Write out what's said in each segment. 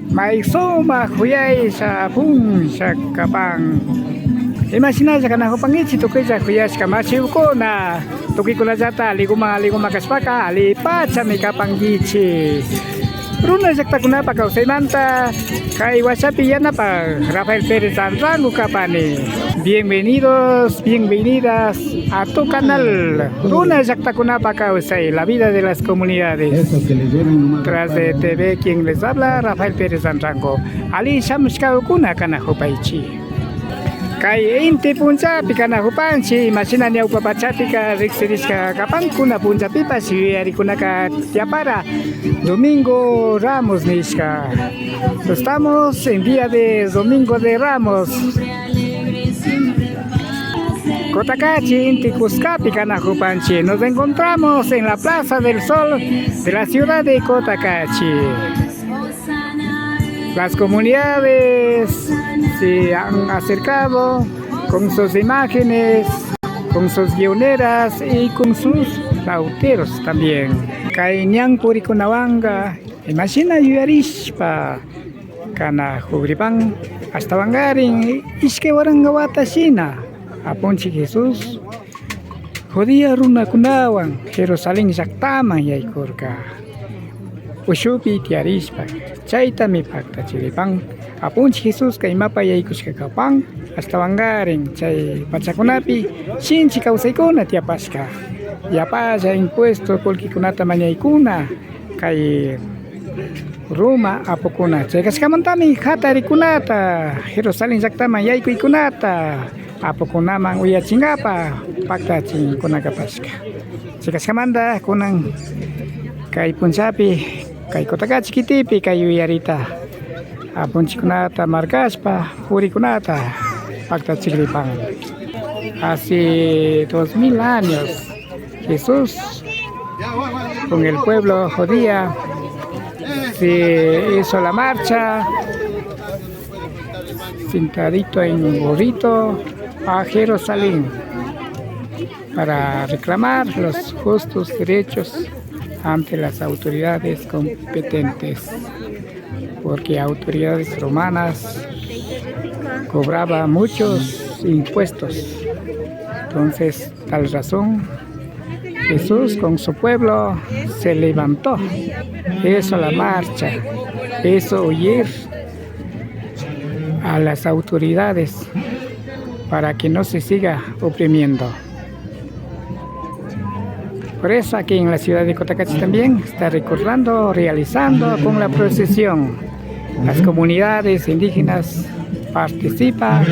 Maisoma huyay sa pung sa kapang. Imagina sa kanang pangit si tukay sa huyas ka masiw ko na tuki ko na jata ligo makaspaka lipat sa may kapanggichi. Runa sakta kuna pa kau semanta kay wasapi yan na pa Rafael Perez Sanrango kapani. Bienvenidos, bienvenidas a tu canal. Runa sakta kuna pa kau sa la vida de las comunidades. Tras de TV quien les habla Rafael Perez Sanrango. Ali samskau kuna kana hupaichi. Kay inti punca pikana hupansi masina niya upapachati ka rikseris ka kapang kuna punca pipa si ari kuna ka tiapara Domingo Ramos niska. Estamos en día de Domingo de Ramos. Cotacachi inti Cusca pikana hupansi. Nos encontramos en la Plaza del Sol de la ciudad de Cotacachi. Las comunidades se han acercado con sus imágenes, con sus guioneras y con sus lauteros también. Kainyan purikunawanga, imagina yuarishpa, kana hugripang, hasta wangaring iske warang gawatasina. Aponchi Jesús, jodía runa kunawang, Jerusalén saktamang yaikurka. Ushupi tiarispa, chaita mi pacta chilipang. Apunchi Jesús kay mapayaykus kakapang hasta wangaring chay pachakunapi shinchi kawsaykuna tiapaska. Yapasa impuesto kulkikunata mañaykuna kay Roma apukuna. Chay kaskamantami hatarikunata Jerusalén saktama yaykuykunata apukunaman uyachingapa pactachin kunakapaska. Chay kaskamanta kunan kay punsapi kay Cotacachi kitipi kay uyarita. Apunchikunata marcaspa, purikunata, pacta chigripang. Hace 2000 años, Jesús con el pueblo judía se hizo la marcha, sentadito en un burrito a Jerusalén para reclamar los justos derechos ante las autoridades competentes. Porque autoridades romanas cobraban muchos impuestos. Entonces, tal razón, Jesús con su pueblo se levantó. Hizo la marcha, hizo huir a las autoridades para que no se siga oprimiendo. Por eso aquí en la ciudad de Cotacachi también está recordando, realizando con la procesión. Las comunidades indígenas participan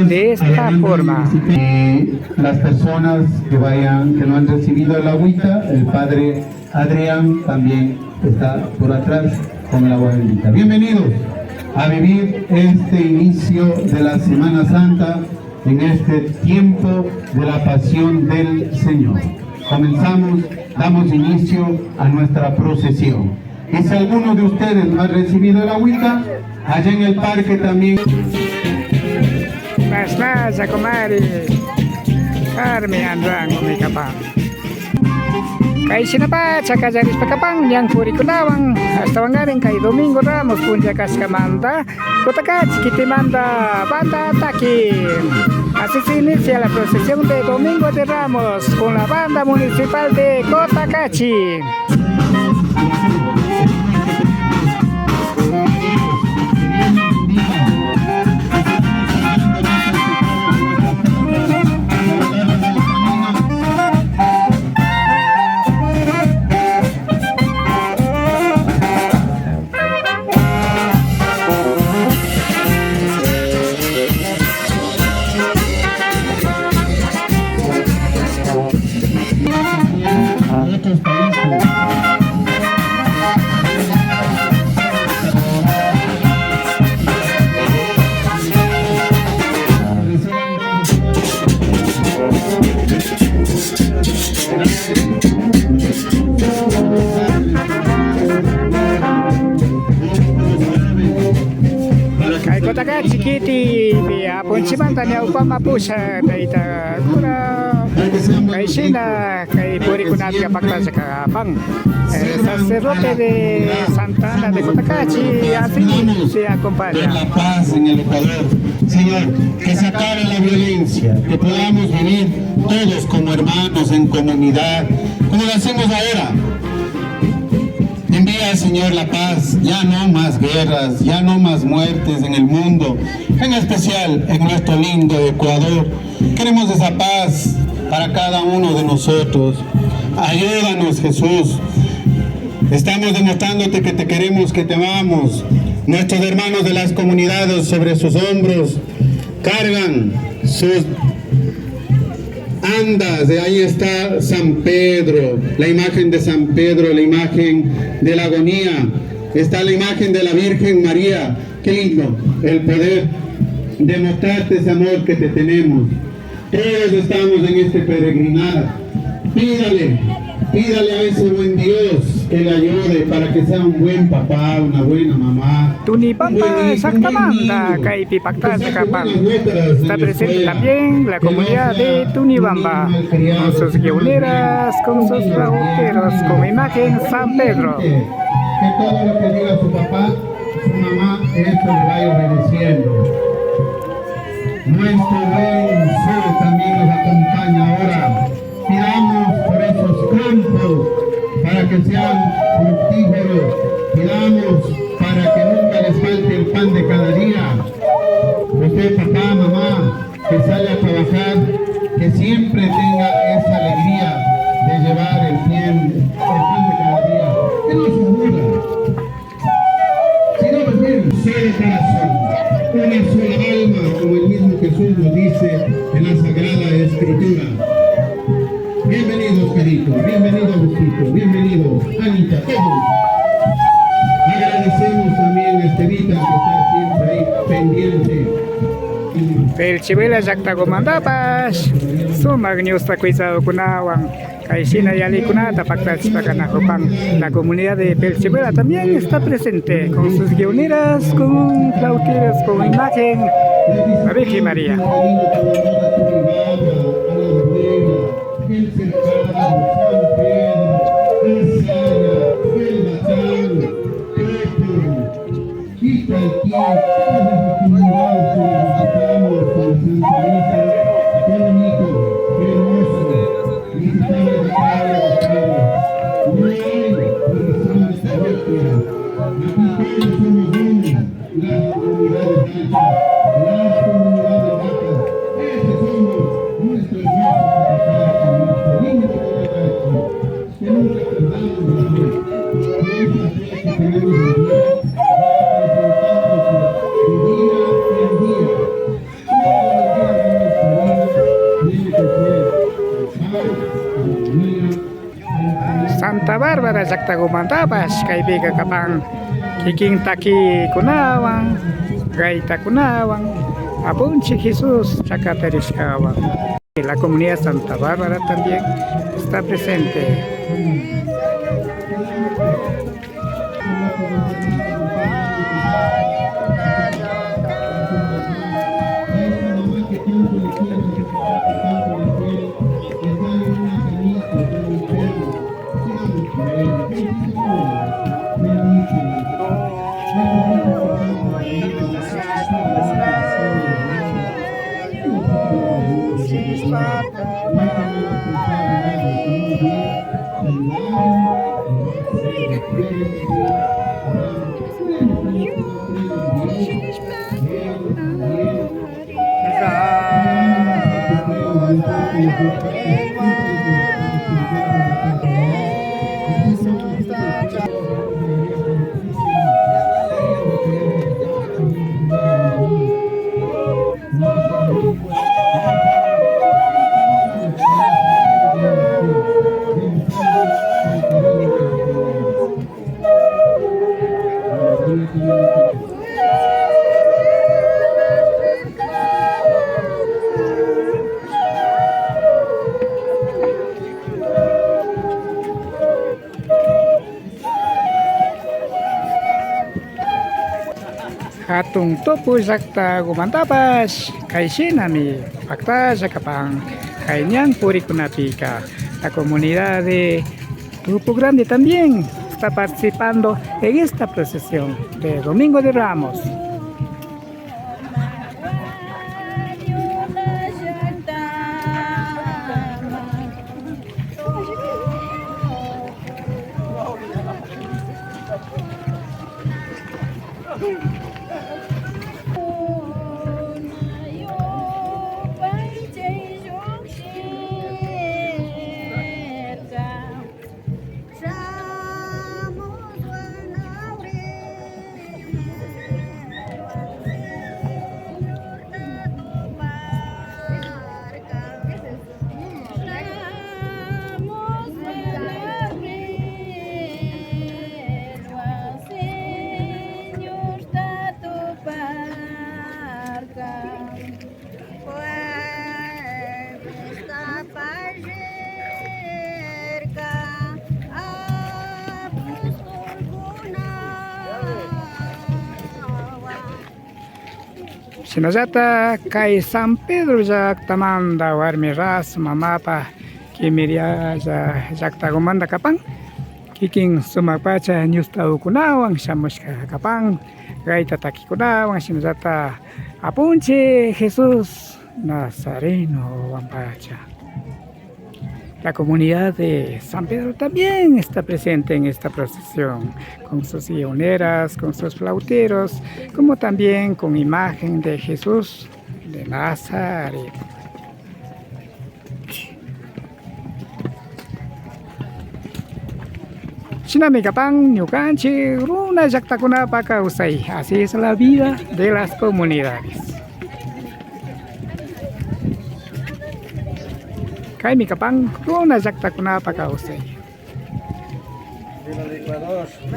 de esta forma. Las personas que no han recibido el agüita, el padre Adrián también está por atrás con el agua bendita. Bienvenidos a vivir este inicio de la Semana Santa en este tiempo de la pasión del Señor. Comenzamos, damos inicio a nuestra procesión. Y si alguno de ustedes no ha recibido el agüita, allá en el parque también. Nasa, comari. Carmen Andrango, mi kapang. Kay sinapat sa kajaris pakapang yang purikunawang hasta wangaring kay Domingo Ramos punja kaskamanta Cotacachi kitimanda banda takin. Así se inicia la procesión de Domingo de Ramos con la banda municipal de Cotacachi. Cotacachi kiti pia punchimanta nya upama pusa daita kura kay Sina, kay Puri Kunat Kapakta sa Kapang. Sacerdote de Santa Ana de Cotacachi, así se por acompaña. la paz en el Ecuador. Señor, que se acabe la violencia, que podamos vivir todos como hermanos en comunidad, como lo hacemos ahora. Envía, Señor, la paz, ya no más guerras, ya no más muertes en el mundo, en especial en nuestro lindo Ecuador. Queremos esa paz para cada uno de nosotros. Ayúdanos, Jesús. Estamos demostrándote que te queremos, que te amamos. Nuestros hermanos de las comunidades sobre sus hombros cargan sus andas. De ahí está San Pedro, la imagen de San Pedro, la imagen de la agonía. Está la imagen de la Virgen María. Qué lindo el poder demostrarte ese amor que te tenemos. Todos estamos en este peregrinar. Pídale a ese buen Dios que le ayude para que sea un buen papá, una buena mamá. Tunipampa Exactamanda, kay Pipacta sa Kapang. Está presente también la comunidad de Tunibamba, con sus guioneras, con sus flauteros, con imagen San Pedro. Que todo lo que diga su papá, su mamá, esto le vaya obedeciendo. Nuestro buen sol también nos acompaña ahora. Pidamos por esos campos para que sean fructíferos. Pidamos para que nunca les falte el pan de cada día. Usted, papá, mamá, que sale a trabajar, que siempre tenga esa alegría de llevar el pan de cada día. Que no se aburra, sino más bien un solo corazón, una sola alma, como el mismo Jesús nos dice en la Sagrada Escritura. Bienvenidos, queridos, bienvenidos, Lucito, bienvenidos, Anita, todos. Agradecemos también a Estevita que está siempre ahí pendiente. Del Chibela Jactagomandapas, Sumagnius Tacuizado Kunawang, Kaisina Yali Kunata Pactas Pacanajopang. La comunidad de Pelchibela también está presente con sus guioneras, con flauteras, con imagen la Virgen María. El cercado, San Pedro, el Sana, el Batán, Quita el Quien, todas las comunidades que visitamos con Santa Lisa, qué bonito, qué hermoso, visitarles de cada ustedes. No hay corazón de parroquia, aquí todos somos uno, las comunidades altas, ese somos nuestros dioses. Que nunca perdamos la fe, que esa fe que tenemos en Dios va presentando de día en día. Todos los días de nuestra vida tiene que ser paz, armonía. Santa Bárbara Jactagomandapas, Kaibiga Kapang, Kiking Taki Kunawang, Gaita Kunawang, Apunchi Jesús Chacateriscawang. La comunidad Santa Bárbara también está presente. Hatong topo sakta gumantapas kay sinami pakta sa kapang Cañán Puricunapica. La comunidad de Grupo Grande también está participando en esta procesión de Domingo de Ramos. Sinazata kay San Pedro jak tamanda warmi ras mamapa kimiria jak tagumanda kapang kiking sumapacha nyusta ukunawang samuska kapang gaita takikunawang sinazata apunche Jesús Nazareno wampacha. La comunidad de San Pedro también está presente en esta procesión, con sus guioneras, con sus flauteros, como también con imagen de Jesús de Nazaret. Sinamikapang ñukanchi runa llaqtakunapa kawsay. Así es la vida de las comunidades. Kay mikapang runa llaqtakunapa kawsay.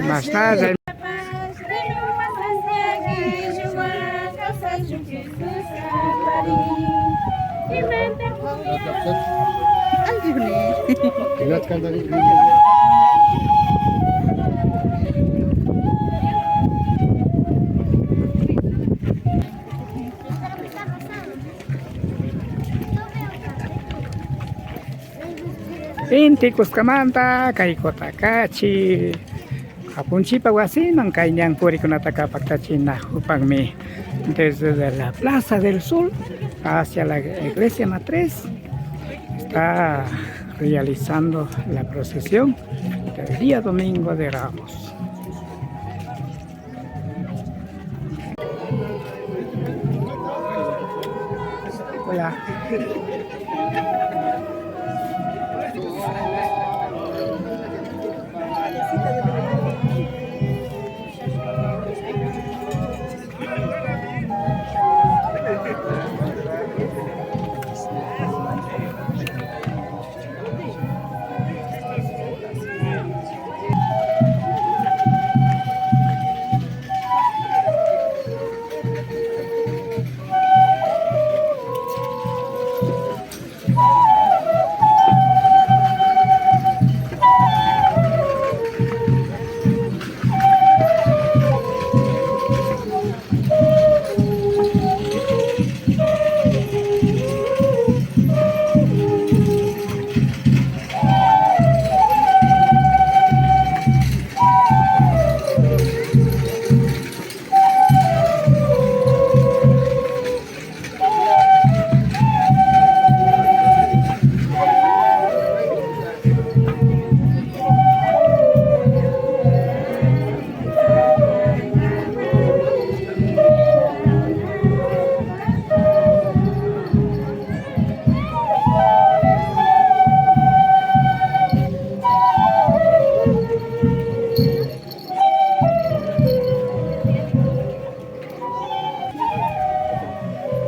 Más tarde. Inti kuskamanta kay Kotakachi Apunchipa Huasiman Cañán Purikunataka Pactachina Upangmi desde la Plaza del Sol hacia la iglesia matriz está realizando la procesión del día Domingo de Ramos. Hola.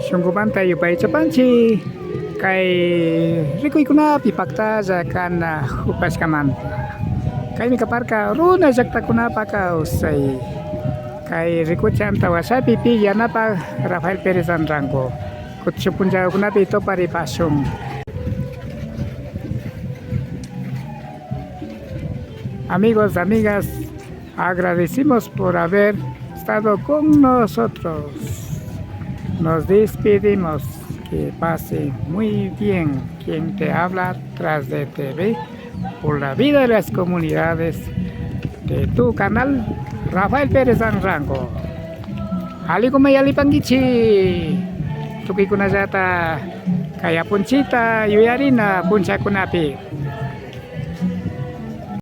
Sungguban tayo pa itapanchi kay rikoy ko na pipakta zakan na upas kamanta kay mikaparka runa zakta ko na pa usay kay riko chan tawasa pipi yana pa Rafael Perez Andrango kutsupun jago ko na pito paripasong. Amigos, amigas, agradecimos por haber estado con nosotros. Nos despedimos. Que pase muy bien quien te habla tras de TV por la vida de las comunidades de tu canal, Rafael Pérez Rango. Ali kumayali panggichi. Tuki ko na jata kaya punchita yuyari na puncha kunapi.